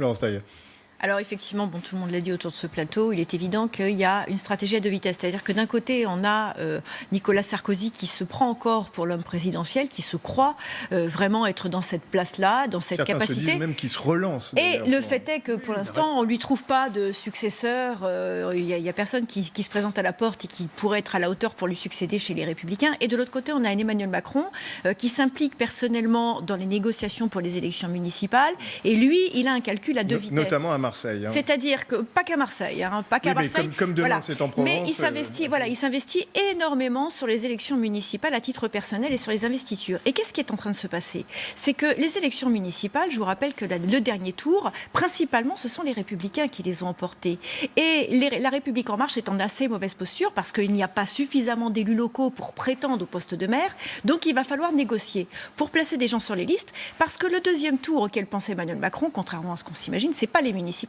Florence Taillet. Alors effectivement, bon, tout le monde l'a dit autour de ce plateau, il est évident qu'il y a une stratégie à deux vitesses. C'est-à-dire que d'un côté, on a Nicolas Sarkozy qui se prend encore pour l'homme présidentiel, qui se croit vraiment être dans cette place-là, dans cette Certains capacité. Se disent même qu'il se relance. Et le fait est que pour l'instant, on ne lui trouve pas de successeur. Il n'y a personne qui se présente à la porte et qui pourrait être à la hauteur pour lui succéder chez les Républicains. Et de l'autre côté, on a un Emmanuel Macron qui s'implique personnellement dans les négociations pour les élections municipales. Et lui, il a un calcul à deux vitesses. Notamment à Marseille. C'est-à-dire que, pas qu'à Marseille, pas qu'à Marseille. Comme demain c'est en Provence. Mais il s'investit énormément sur les élections municipales à titre personnel et sur les investitures. Et qu'est-ce qui est en train de se passer? C'est que les élections municipales, je vous rappelle que le dernier tour, principalement, ce sont les Républicains qui les ont emportées. Et la République En Marche est en assez mauvaise posture parce qu'il n'y a pas suffisamment d'élus locaux pour prétendre au poste de maire. Donc il va falloir négocier pour placer des gens sur les listes. Parce que le deuxième tour auquel pense Emmanuel Macron, contrairement à ce qu'on s'imagine, c'est pas les municipales.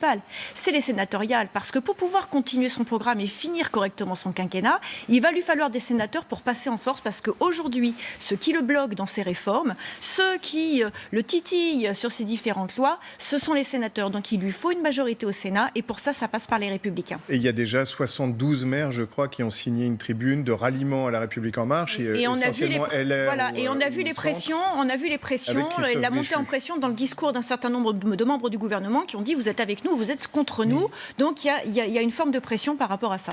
C'est les sénatoriales, parce que pour pouvoir continuer son programme et finir correctement son quinquennat, il va lui falloir des sénateurs pour passer en force, parce qu'aujourd'hui, ceux qui le bloquent dans ses réformes, ceux qui le titillent sur ses différentes lois, ce sont les sénateurs. Donc il lui faut une majorité au Sénat, et pour ça, ça passe par les Républicains. Et il y a déjà 72 maires, je crois, qui ont signé une tribune de ralliement à la République En Marche. Et on a vu les pressions, la montée en pression dans le discours d'un certain nombre de membres du gouvernement qui ont dit « vous êtes avec nous, vous êtes contre nous ». Donc il y a une forme de pression par rapport à ça.